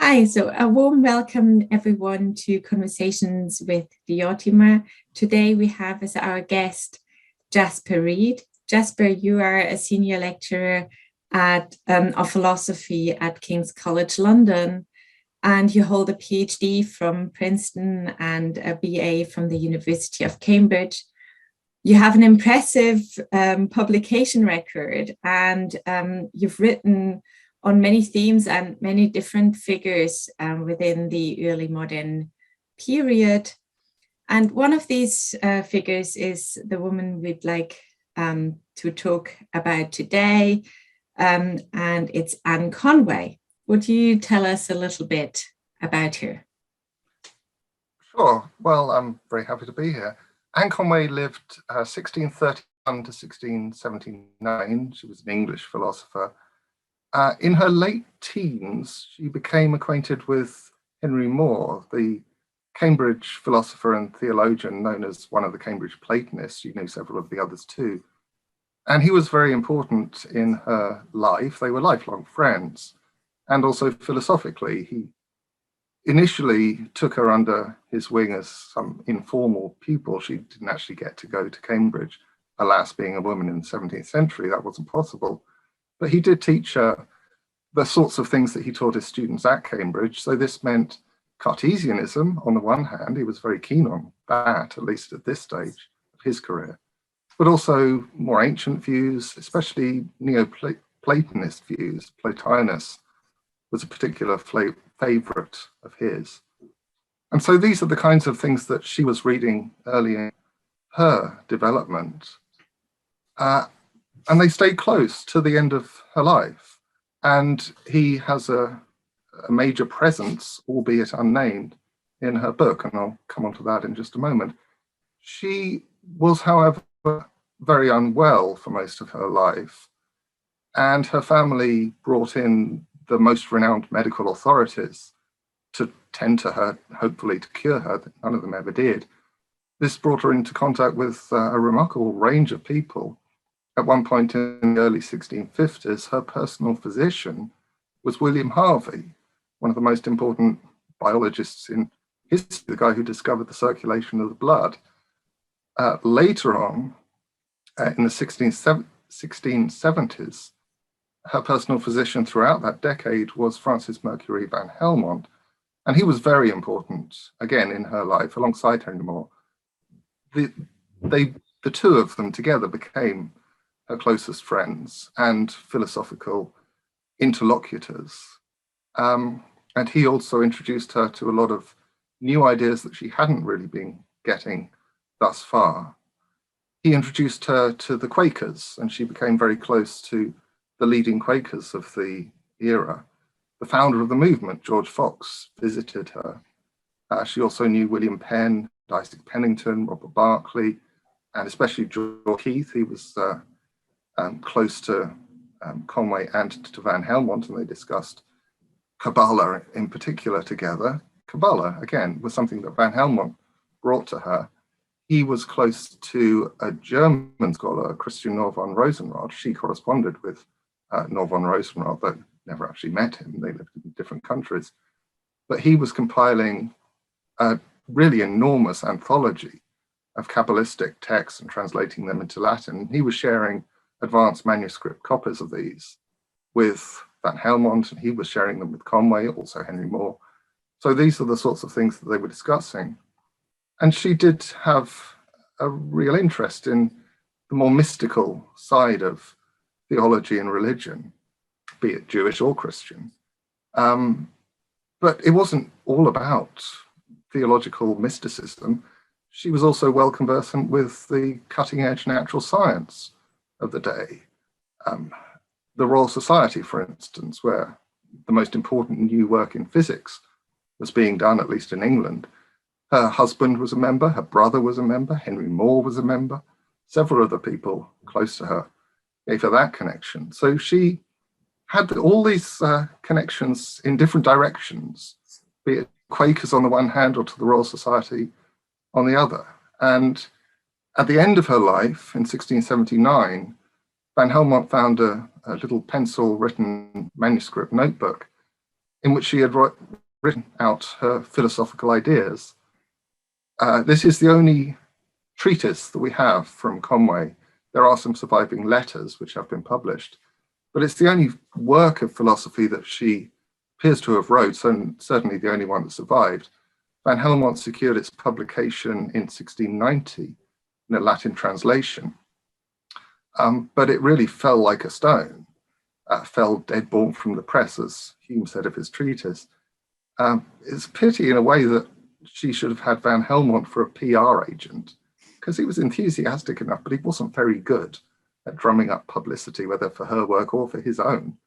Hi, so a warm welcome everyone to Conversations with Diotima. Today we have as our guest Jasper Reid. Jasper, you are a senior lecturer of philosophy at King's College London, and you hold a PhD from Princeton and a BA from the University of Cambridge. You have an impressive publication record, and you've written on many themes and many different figures within the early modern period. And one of these figures is the woman we'd like to talk about today, and it's Anne Conway. Would you tell us a little bit about her? Sure. Well, I'm very happy to be here. Anne Conway lived 1631 to 1679. She was an English philosopher. In her late teens, she became acquainted with Henry More, the Cambridge philosopher and theologian known as one of the Cambridge Platonists. She knew several of the others too. And he was very important in her life. They were lifelong friends. And also philosophically, he initially took her under his wing as some informal pupil. She didn't actually get to go to Cambridge. Alas, being a woman in the 17th century, that wasn't possible. But he did teach her the sorts of things that he taught his students at Cambridge. So this meant Cartesianism on the one hand. He was very keen on that, at least at this stage of his career, but also more ancient views, especially Neoplatonist views. Plotinus was a particular favorite of his. And so these are the kinds of things that she was reading early in her development. And they stayed close to the end of her life. And he has a major presence, albeit unnamed, in her book. And I'll come on to that in just a moment. She was, however, very unwell for most of her life. And her family brought in the most renowned medical authorities to tend to her, hopefully to cure her. None of them ever did. This brought her into contact with a remarkable range of people. At one point in the early 1650s, her personal physician was William Harvey, one of the most important biologists in history, the guy who discovered the circulation of the blood. Later on, in the 1670s, her personal physician throughout that decade was Francis Mercury van Helmont, and he was very important, again, in her life, alongside Henry More. The two of them together became her closest friends and philosophical interlocutors. And he also introduced her to a lot of new ideas that she hadn't really been getting thus far. He introduced her to the Quakers, and she became very close to the leading Quakers of the era. The founder of the movement, George Fox, visited her. She also knew William Penn, Isaac Pennington, Robert Berkeley, and especially George Keith. He was close to Conway and to Van Helmont, and they discussed Kabbalah in particular together. Kabbalah, again, was something that Van Helmont brought to her. He was close to a German scholar, Christian Nor von Rosenrod. She corresponded with Nor von Rosenrod, but never actually met him. They lived in different countries. But he was compiling a really enormous anthology of Kabbalistic texts and translating them into Latin. He was sharing advanced manuscript copies of these with Van Helmont, and he was sharing them with Conway, also Henry More. So these are the sorts of things that they were discussing. And she did have a real interest in the more mystical side of theology and religion, be it Jewish or Christian. But it wasn't all about theological mysticism. She was also well conversant with the cutting edge natural science of the day. The Royal Society, for instance, where the most important new work in physics was being done, at least in England. Her husband was a member, her brother was a member, Henry More was a member, several other people close to her gave her that connection. So she had all these connections in different directions, be it Quakers on the one hand or to the Royal Society on the other. And at the end of her life, in 1679, Van Helmont found a little pencil-written manuscript notebook in which she had written out her philosophical ideas. This is the only treatise that we have from Conway. There are some surviving letters which have been published, but it's the only work of philosophy that she appears to have wrote, so certainly the only one that survived. Van Helmont secured its publication in 1690 in a Latin translation, but it really fell like a stone, fell dead born from the press, as Hume said of his treatise. It's a pity in a way that she should have had Van Helmont for a PR agent, because he was enthusiastic enough, but he wasn't very good at drumming up publicity, whether for her work or for his own.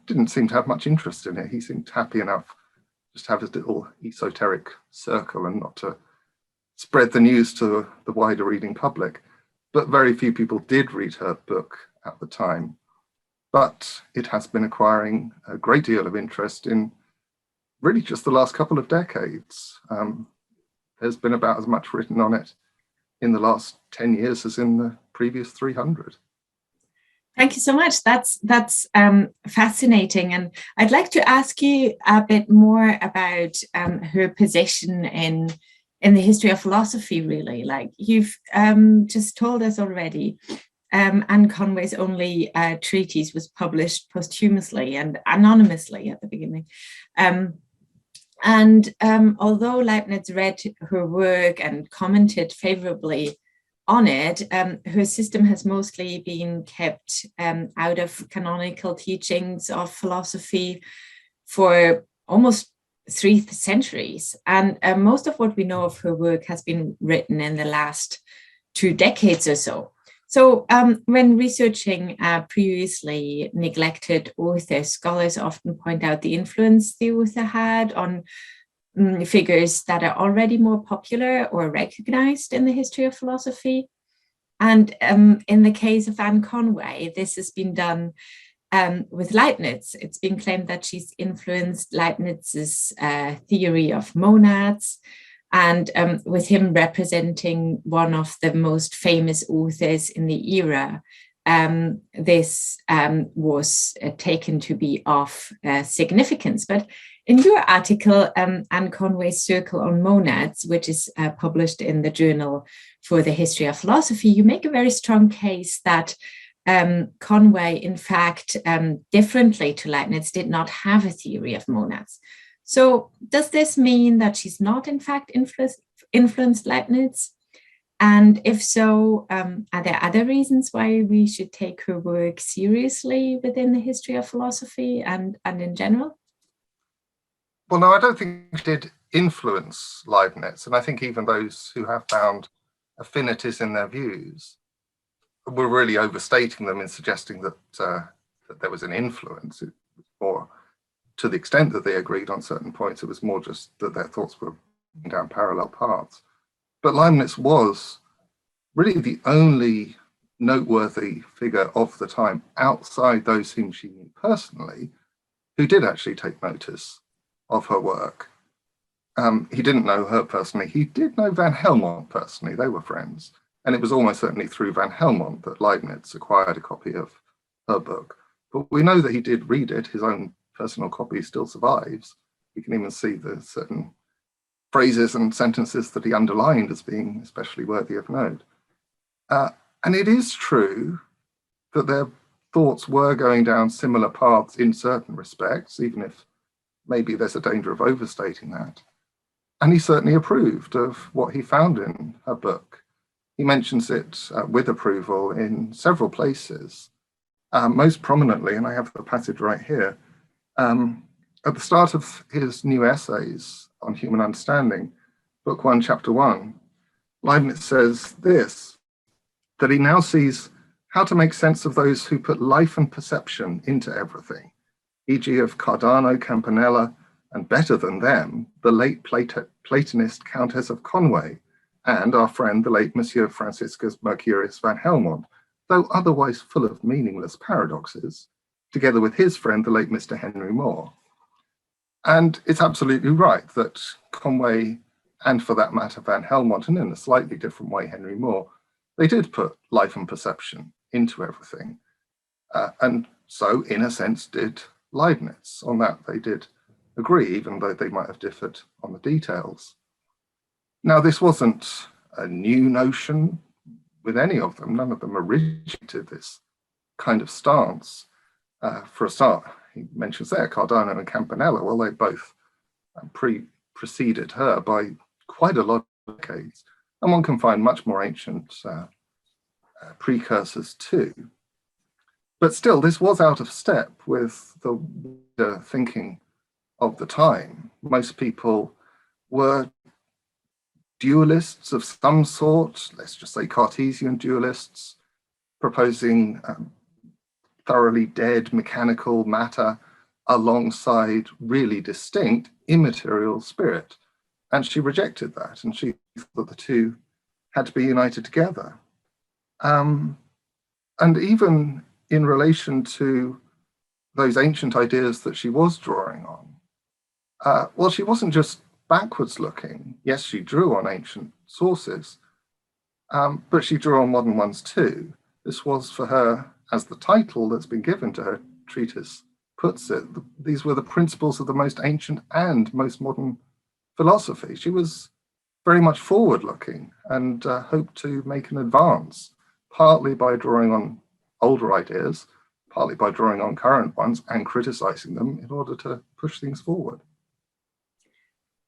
Didn't seem to have much interest in it. He seemed happy enough just to have his little esoteric circle and not to spread the news to the wider reading public. But very few people did read her book at the time. But it has been acquiring a great deal of interest in really just the last couple of decades. There's been about as much written on it in the last 10 years as in the previous 300. Thank you so much. That's fascinating. And I'd like to ask you a bit more about her position in the history of philosophy, really. Like you've just told us already, Anne Conway's only treatise was published posthumously and anonymously at the beginning. Although Leibniz read her work and commented favorably on it, her system has mostly been kept out of canonical teachings of philosophy for almost 3 centuries. And most of what we know of her work has been written in the last 2 decades or so. So when researching previously neglected authors, scholars often point out the influence the author had on figures that are already more popular or recognized in the history of philosophy. And in the case of Anne Conway, this has been done with Leibniz. It's been claimed that she's influenced Leibniz's theory of monads, and with him representing one of the most famous authors in the era, this was taken to be of significance. But in your article, Anne Conway's Circle on Monads, which is published in the Journal for the History of Philosophy, you make a very strong case that Conway, in fact, differently to Leibniz, did not have a theory of monads. So does this mean that she's not, in fact, influenced Leibniz? And if so, are there other reasons why we should take her work seriously within the history of philosophy and in general? Well, no, I don't think she did influence Leibniz. And I think even those who have found affinities in their views were really overstating them in suggesting that, that there was an influence. Or to the extent that they agreed on certain points, it was more just that their thoughts were down parallel paths. But Leibniz was really the only noteworthy figure of the time outside those whom she knew personally who did actually take notice of her work. He didn't know her personally. He did know Van Helmont personally. They were friends. And it was almost certainly through Van Helmont that Leibniz acquired a copy of her book. But we know that he did read it. His own personal copy still survives. We can even see the certain phrases and sentences that he underlined as being especially worthy of note. And it is true that their thoughts were going down similar paths in certain respects, even if maybe there's a danger of overstating that. And he certainly approved of what he found in her book. He mentions it with approval in several places, most prominently, and I have the passage right here, at the start of his new essays on human understanding, book 1, chapter 1, Leibniz says this, that he now sees how to make sense of those who put life and perception into everything, e.g. of Cardano, Campanella, and better than them, the late Platonist Countess of Conway, and our friend, the late Monsieur Franciscus Mercurius van Helmont, though otherwise full of meaningless paradoxes, together with his friend, the late Mr. Henry Moore. And it's absolutely right that Conway, and for that matter, Van Helmont, and in a slightly different way, Henry Moore, they did put life and perception into everything. And so, in a sense, did Leibniz. On that they did agree, even though they might have differed on the details. Now, this wasn't a new notion with any of them. None of them originated this kind of stance. For a start, he mentions there Cardano and Campanella. Well, they both preceded her by quite a lot of decades, and one can find much more ancient precursors too. But still, this was out of step with the thinking of the time. Most people were dualists of some sort, let's just say Cartesian dualists, proposing thoroughly dead mechanical matter alongside really distinct immaterial spirit. And she rejected that, and she thought that the two had to be united together. And even in relation to those ancient ideas that she was drawing on, well, she wasn't just backwards looking. Yes, she drew on ancient sources, but she drew on modern ones too. This was for her, as the title that's been given to her treatise puts it, these were the principles of the most ancient and most modern philosophy. She was very much forward looking and hoped to make an advance, partly by drawing on older ideas, partly by drawing on current ones and criticizing them in order to push things forward.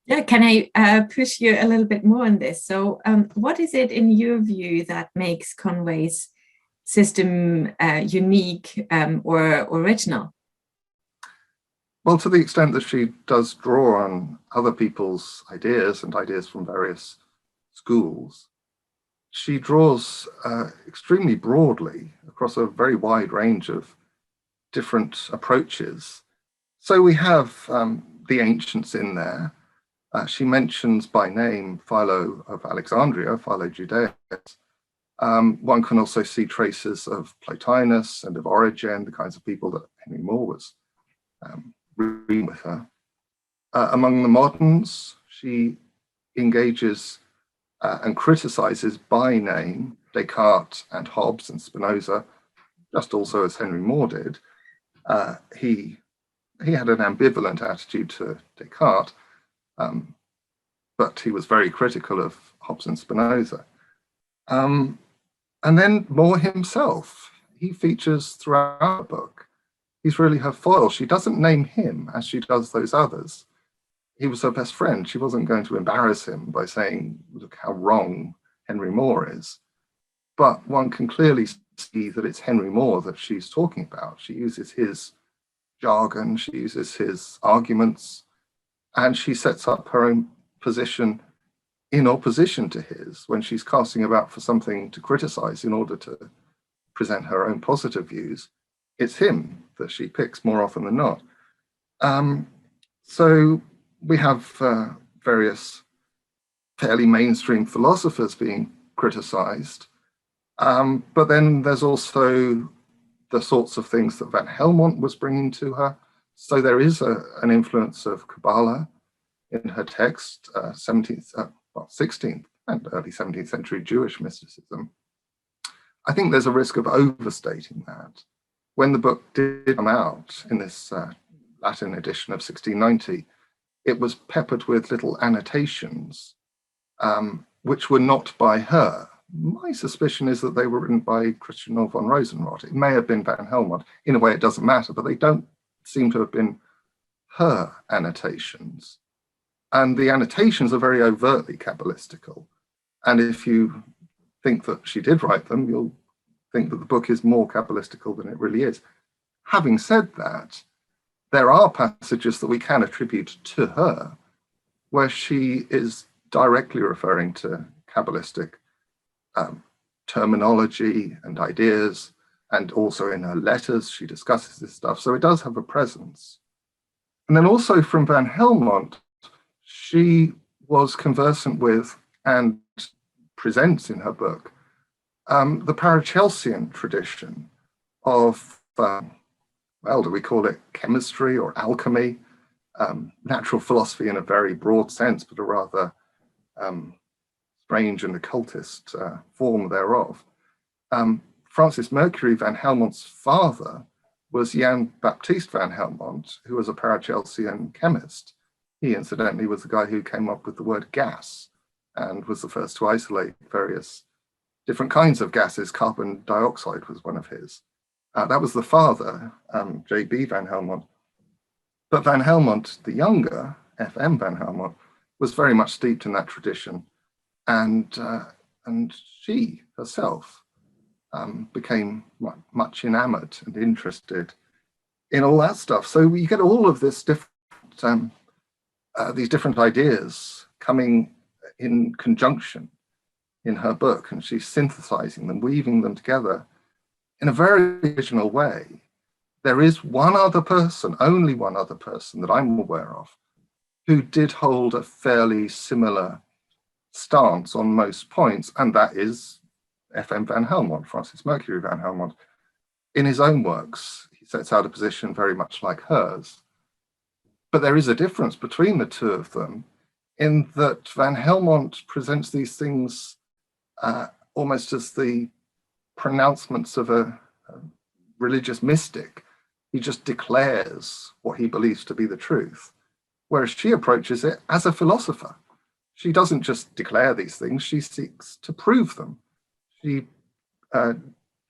Yeah, can I push you a little bit more on this? So what is it in your view that makes Conway's system unique or original? Well, to the extent that she does draw on other people's ideas and ideas from various schools, she draws extremely broadly across a very wide range of different approaches. So we have the ancients in there. She mentions by name Philo of Alexandria, Philo Judaeus. One can also see traces of Plotinus and of Origen, the kinds of people that Henry Moore was reading with her. Among the moderns, she engages and criticizes by name Descartes and Hobbes and Spinoza, just also as Henry Moore did. He had an ambivalent attitude to Descartes, but he was very critical of Hobbes and Spinoza. And then Moore himself, he features throughout the book. He's really her foil. She doesn't name him as she does those others. He was her best friend. She wasn't going to embarrass him by saying, look how wrong Henry Moore is. But one can clearly see that it's Henry Moore that she's talking about. She uses his jargon, she uses his arguments, and she sets up her own position in opposition to his when she's casting about for something to criticize in order to present her own positive views. It's him that she picks more often than not. So we have various fairly mainstream philosophers being criticized, but then there's also the sorts of things that Van Helmont was bringing to her. So there is an influence of Kabbalah in her text, 16th and early 17th century Jewish mysticism. I think there's a risk of overstating that. When the book did come out in this Latin edition of 1690, it was peppered with little annotations, which were not by her. My suspicion is that they were written by Christian von Rosenrod. It may have been Van Helmont. In a way, it doesn't matter, but they don't seem to have been her annotations. And the annotations are very overtly Kabbalistical. And if you think that she did write them, you'll think that the book is more Kabbalistical than it really is. Having said that, there are passages that we can attribute to her where she is directly referring to Kabbalistic terminology and ideas, and also in her letters she discusses this stuff, so it does have a presence. And then also from Van Helmont, she was conversant with and presents in her book the Paracelsian tradition of, well, do we call it chemistry or alchemy? Natural philosophy in a very broad sense, but a rather strange and occultist form thereof. Francis Mercury, Van Helmont's father, was Jan Baptist van Helmont, who was a Paracelsian chemist. He, incidentally, was the guy who came up with the word gas and was the first to isolate various different kinds of gases. Carbon dioxide was one of his. That was the father, J.B. van Helmont. But van Helmont, the younger, F.M. van Helmont, was very much steeped in that tradition. And she herself became much enamored and interested in all that stuff. So you get all of this these different ideas coming in conjunction in her book, and she's synthesizing them, weaving them together in a very original way. There is one other person, only one other person that I'm aware of, who did hold a fairly similar stance on most points, and that is F.M. van Helmont, Francis Mercury van Helmont. In his own works, he sets out a position very much like hers. But there is a difference between the two of them in that van Helmont presents these things almost as the pronouncements of a religious mystic. He just declares what he believes to be the truth, whereas she approaches it as a philosopher. She doesn't just declare these things, she seeks to prove them. She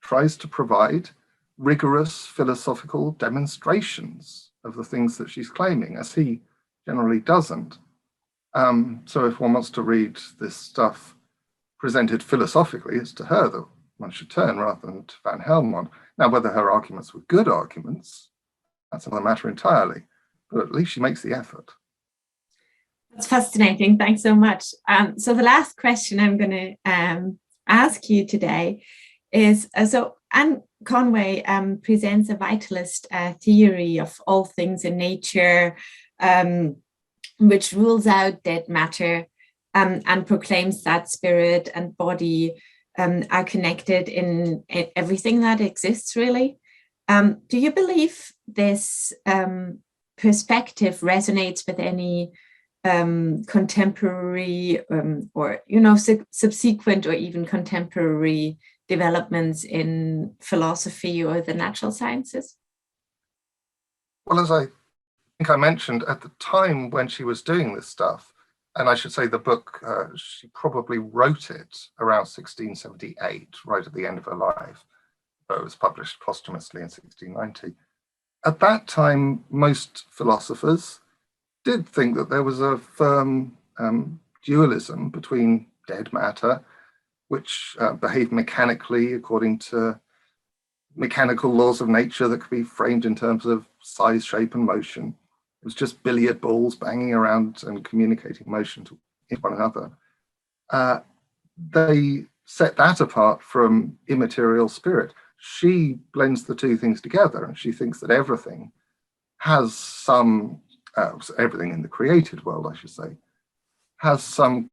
tries to provide rigorous philosophical demonstrations of the things that she's claiming, as he generally doesn't. So if one wants to read this stuff presented philosophically, it's to her that one should turn rather than to van Helmont. Now, whether her arguments were good arguments, that's another matter entirely, but at least she makes the effort. That's fascinating. Thanks so much. So the last question I'm going to ask you today is, so Anne Conway presents a vitalist theory of all things in nature, which rules out dead matter and proclaims that spirit and body are connected in everything that exists, really. Do you believe this perspective resonates with any contemporary or subsequent or even contemporary developments in philosophy or the natural sciences? Well, as I think I mentioned, at the time when she was doing this stuff, and I should say the book, she probably wrote it around 1678, right at the end of her life, though it was published posthumously in 1690. At that time, most philosophers did think that there was a firm dualism between dead matter, which behaved mechanically according to mechanical laws of nature that could be framed in terms of size, shape, and motion. It was just billiard balls banging around and communicating motion to one another. They set that apart from immaterial spirit. She blends the two things together, and she thinks that everything has some, everything in the created world, I should say, has some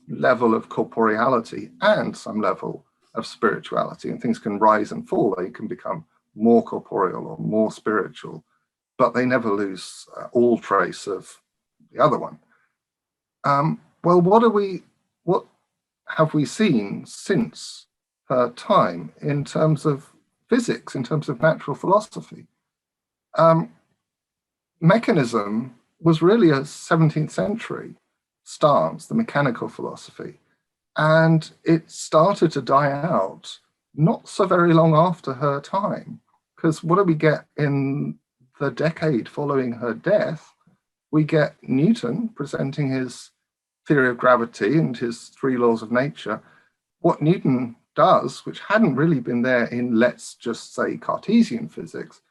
level of corporeality and some level of spirituality, and things can rise and fall. They can become more corporeal or more spiritual, but they never lose all trace of the other one. Well, what have we seen since her time in terms of physics, in terms of natural philosophy? Mechanism was really a 17th century stance, the mechanical philosophy, and it started to die out not so very long after her time, because what do we get in the decade following her death? We get Newton presenting his theory of gravity and his three laws of nature. What Newton does, which hadn't really been there in, let's just say, Cartesian physics,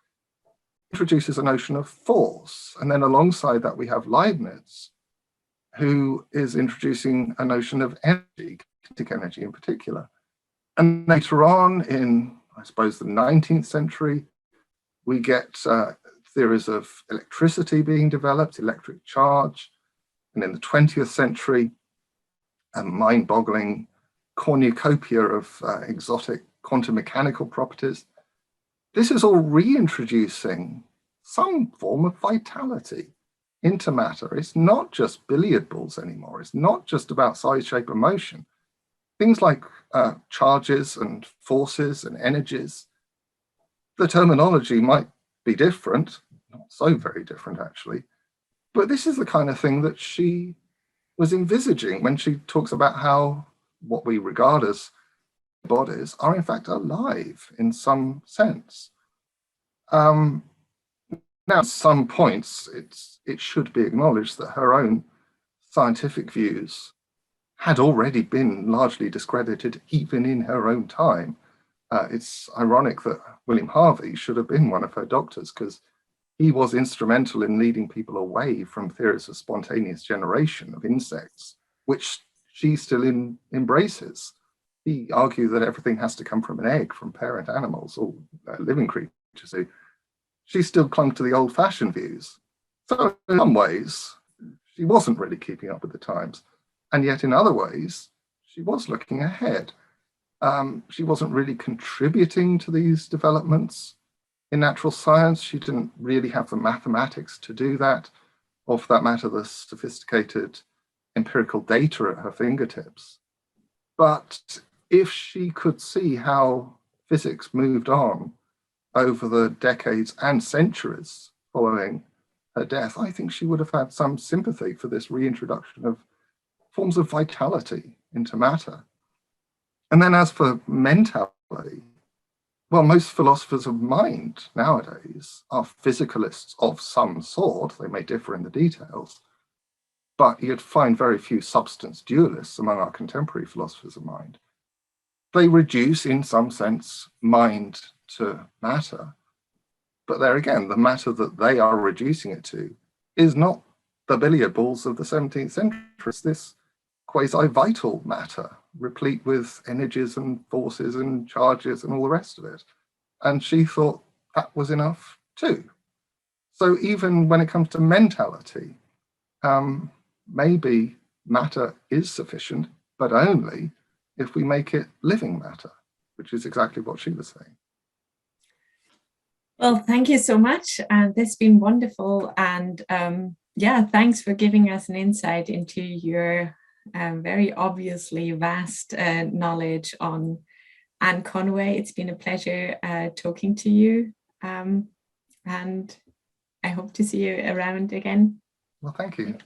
introduces a notion of force. And then alongside that, we have Leibniz, who is introducing a notion of energy, kinetic energy in particular. And later on in, I suppose, the 19th century, we get theories of electricity being developed, electric charge. And in the 20th century, a mind-boggling cornucopia of exotic quantum mechanical properties. This is all reintroducing some form of vitality into matter. It's not just billiard balls anymore. It's not just about size, shape, and motion. Things like charges and forces and energies, the terminology might be different, not so very different actually. But this is the kind of thing that she was envisaging when she talks about how what we regard as bodies are in fact alive in some sense. Now, at some points, it should be acknowledged that her own scientific views had already been largely discredited even in her own time. It's ironic that William Harvey should have been one of her doctors, because he was instrumental in leading people away from theories of spontaneous generation of insects, which she still embraces. He argued that everything has to come from an egg, from parent animals or living creatures. So she still clung to the old-fashioned views. So in some ways, she wasn't really keeping up with the times. And yet in other ways, she was looking ahead. She wasn't really contributing to these developments in natural science. She didn't really have the mathematics to do that, or for that matter, the sophisticated empirical data at her fingertips. But if she could see how physics moved on over the decades and centuries following her death, I think she would have had some sympathy for this reintroduction of forms of vitality into matter. And then as for mentality, well, most philosophers of mind nowadays are physicalists of some sort. They may differ in the details, but you'd find very few substance dualists among our contemporary philosophers of mind. They reduce, in some sense, mind to matter. But there again, the matter that they are reducing it to is not the billiard balls of the 17th century. It's this quasi-vital matter, replete with energies and forces and charges and all the rest of it. And she thought that was enough too. So even when it comes to mentality, maybe matter is sufficient, but only if we make it living matter, which is exactly what she was saying. Well, thank you so much. This has been wonderful. And yeah, thanks for giving us an insight into your very obviously vast knowledge on Anne Conway. It's been a pleasure talking to you. And I hope to see you around again. Well, thank you.